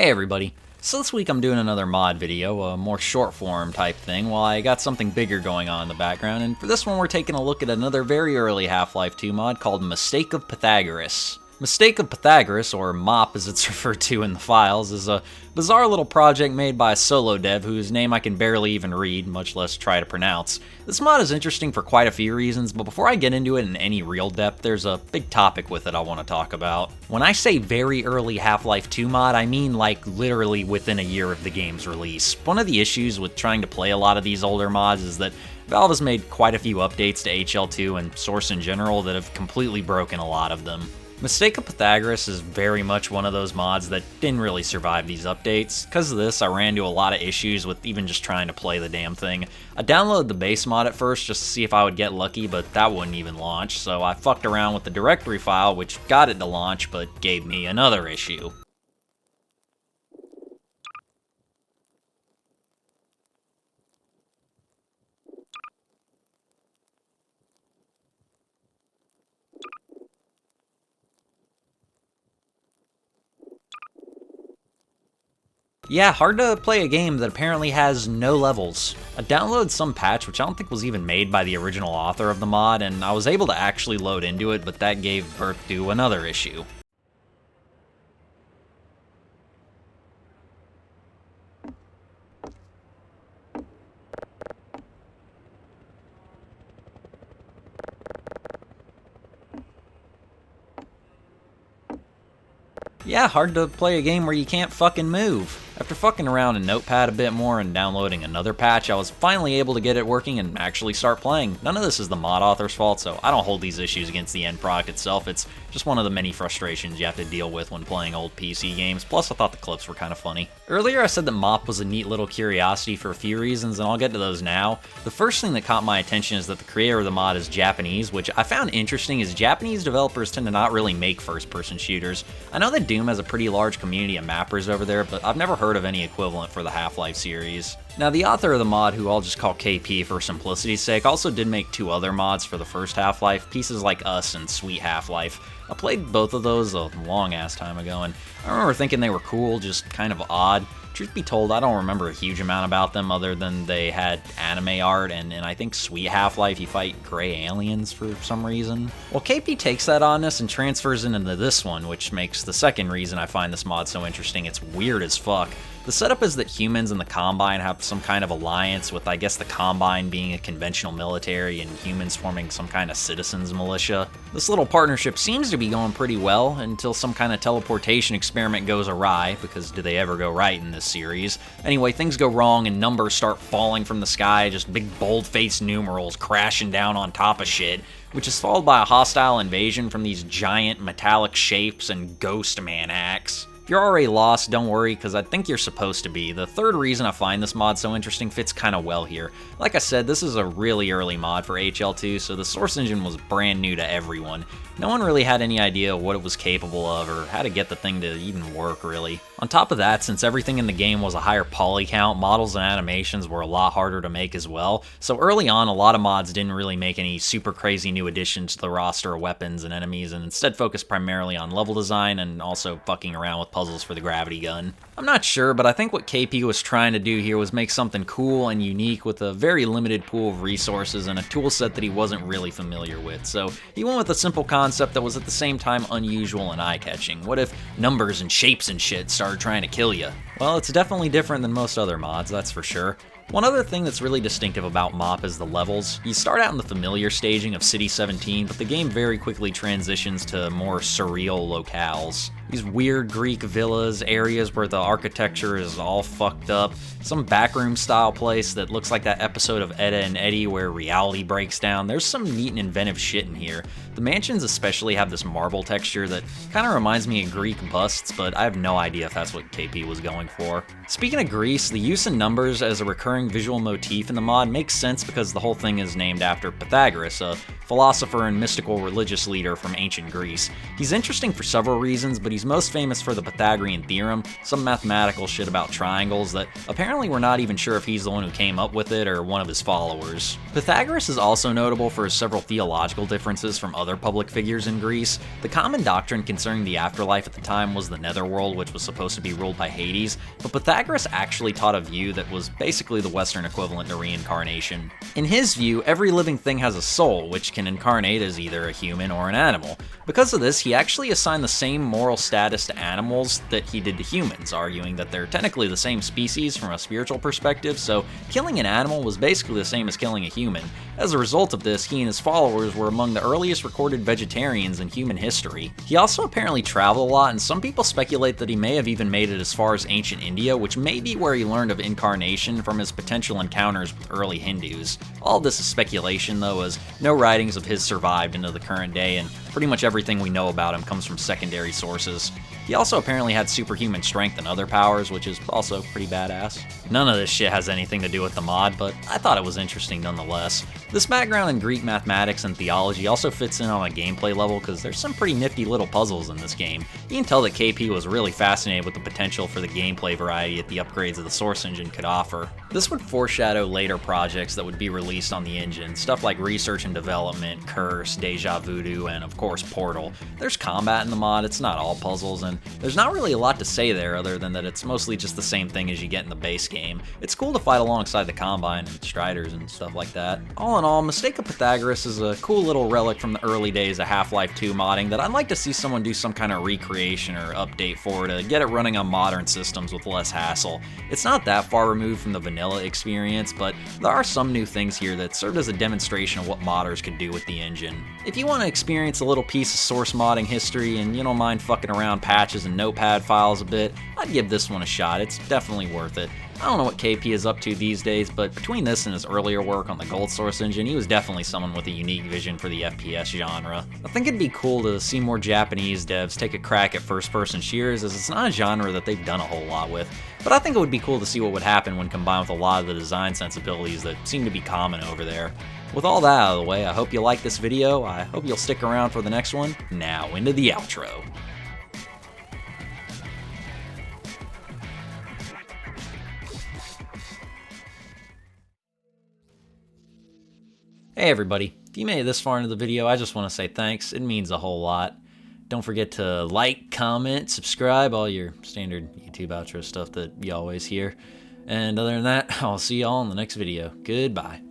Hey everybody, so this week I'm doing another mod video, a more short form type thing, while I got something bigger going on in the background, and for this one we're taking a look at another very early Half-Life 2 mod called Mistake of Pythagoras. Mistake of Pythagoras, or MOP as it's referred to in the files, is a bizarre little project made by a solo dev whose name I can barely even read, much less try to pronounce. This mod is interesting for quite a few reasons, but before I get into it in any real depth, there's a big topic with it I want to talk about. When I say very early Half-Life 2 mod, I mean like literally within a year of the game's release. One of the issues with trying to play a lot of these older mods is that Valve has made quite a few updates to HL2 and Source in general that have completely broken a lot of them. Mistake of Pythagoras is very much one of those mods that didn't really survive these updates. Because of this, I ran into a lot of issues with even just trying to play the damn thing. I downloaded the base mod at first just to see if I would get lucky, but that wouldn't even launch, so I fucked around with the directory file, which got it to launch, but gave me another issue. Yeah, hard to play a game that apparently has no levels. I downloaded some patch, which I don't think was even made by the original author of the mod, and I was able to actually load into it, but that gave birth to another issue. Yeah, hard to play a game where you can't fucking move. After fucking around in Notepad a bit more and downloading another patch, I was finally able to get it working and actually start playing. None of this is the mod author's fault, so I don't hold these issues against the end product itself. It's just one of the many frustrations you have to deal with when playing old PC games, plus I thought the clips were kind of funny. Earlier I said that MOP was a neat little curiosity for a few reasons, and I'll get to those now. The first thing that caught my attention is that the creator of the mod is Japanese, which I found interesting as Japanese developers tend to not really make first-person shooters. I know that Doom has a pretty large community of mappers over there, but I've never heard of any equivalent for the Half-Life series. Now, the author of the mod, who I'll just call KP for simplicity's sake, also did make two other mods for the first Half-Life, Pieces Like Us and Sweet Half-Life. I played both of those a long-ass time ago, and I remember thinking they were cool, just kind of odd. Truth be told, I don't remember a huge amount about them other than they had anime art, and in I think Sweet Half-Life you fight gray aliens for some reason. Well, KP takes that oddness and transfers it into this one, which makes the second reason I find this mod so interesting. It's weird as fuck. The setup is that humans and the Combine have some kind of alliance, with I guess the Combine being a conventional military and humans forming some kind of citizens militia. This little partnership seems to be going pretty well until some kind of teleportation experiment goes awry, because do they ever go right in this series? Anyway, things go wrong and numbers start falling from the sky, just big bold-faced numerals crashing down on top of shit, which is followed by a hostile invasion from these giant metallic shapes and ghost man acts. If you're already lost, don't worry, because I think you're supposed to be. The third reason I find this mod so interesting fits kind of well here. Like I said, this is a really early mod for HL2, so the source engine was brand new to everyone. No one really had any idea what it was capable of or how to get the thing to even work, really. On top of that, since everything in the game was a higher poly count, models and animations were a lot harder to make as well. So early on, a lot of mods didn't really make any super crazy new additions to the roster of weapons and enemies, and instead focused primarily on level design and also fucking around with puzzles for the gravity gun. I'm not sure, but I think what KP was trying to do here was make something cool and unique with a very limited pool of resources and a toolset that he wasn't really familiar with. So he went with a simple concept that was at the same time unusual and eye-catching. What if numbers and shapes and shit started trying to kill you? Well, it's definitely different than most other mods, that's for sure. One other thing that's really distinctive about MOP is the levels. You start out in the familiar staging of City 17, but the game very quickly transitions to more surreal locales. These weird Greek villas, areas where the architecture is all fucked up, some backroom style place that looks like that episode of Edda and Eddie where reality breaks down. There's some neat and inventive shit in here. The mansions especially have this marble texture that kind of reminds me of Greek busts, but I have no idea if that's what KP was going for. Speaking of Greece, the use of numbers as a recurring visual motif in the mod makes sense because the whole thing is named after Pythagoras, a philosopher and mystical religious leader from ancient Greece. He's interesting for several reasons, but he's most famous for the Pythagorean theorem, some mathematical shit about triangles that apparently we're not even sure if he's the one who came up with it or one of his followers. Pythagoras is also notable for his several theological differences from other public figures in Greece. The common doctrine concerning the afterlife at the time was the netherworld, which was supposed to be ruled by Hades, but Pythagoras actually taught a view that was basically the Western equivalent to reincarnation. In his view, every living thing has a soul, which can incarnate as either a human or an animal. Because of this, he actually assigned the same moral status to animals that he did to humans, arguing that they're technically the same species from a spiritual perspective, so killing an animal was basically the same as killing a human. As a result of this, he and his followers were among the earliest recorded vegetarians in human history. He also apparently traveled a lot, and some people speculate that he may have even made it as far as ancient India, which may be where he learned of incarnation from his potential encounters with early Hindus. All of this is speculation though, as no writings of his survived into the current day, and pretty much everything we know about him comes from secondary sources. He also apparently had superhuman strength and other powers, which is also pretty badass. None of this shit has anything to do with the mod, but I thought it was interesting nonetheless. This background in Greek mathematics and theology also fits in on a gameplay level because there's some pretty nifty little puzzles in this game. You can tell that KP was really fascinated with the potential for the gameplay variety that the upgrades of the Source engine could offer. This would foreshadow later projects that would be released on the engine, stuff like Research and Development, Curse, Deja Voodoo, and of course Portal. There's combat in the mod, it's not all puzzles, and there's not really a lot to say there other than that it's mostly just the same thing as you get in the base game. It's cool to fight alongside the Combine and Striders and stuff like that. All in all, Mistake of Pythagoras is a cool little relic from the early days of Half-Life 2 modding that I'd like to see someone do some kind of recreation or update for to get it running on modern systems with less hassle. It's not that far removed from the vanilla experience, but there are some new things here that served as a demonstration of what modders could do with the engine. If you want to experience a little piece of Source modding history and you don't mind fucking around patches and notepad files a bit, I'd give this one a shot. It's definitely worth it. I don't know what KP is up to these days, but between this and his earlier work on the Gold Source engine, he was definitely someone with a unique vision for the FPS genre. I think it'd be cool to see more Japanese devs take a crack at first-person shooters, as it's not a genre that they've done a whole lot with, but I think it would be cool to see what would happen when combined with a lot of the design sensibilities that seem to be common over there. With all that out of the way, I hope you liked this video, I hope you'll stick around for the next one. Now, into the outro. Hey everybody, if you made it this far into the video, I just want to say thanks. It means a whole lot. Don't forget to like, comment, subscribe, all your standard YouTube outro stuff that you always hear. And other than that, I'll see y'all in the next video. Goodbye.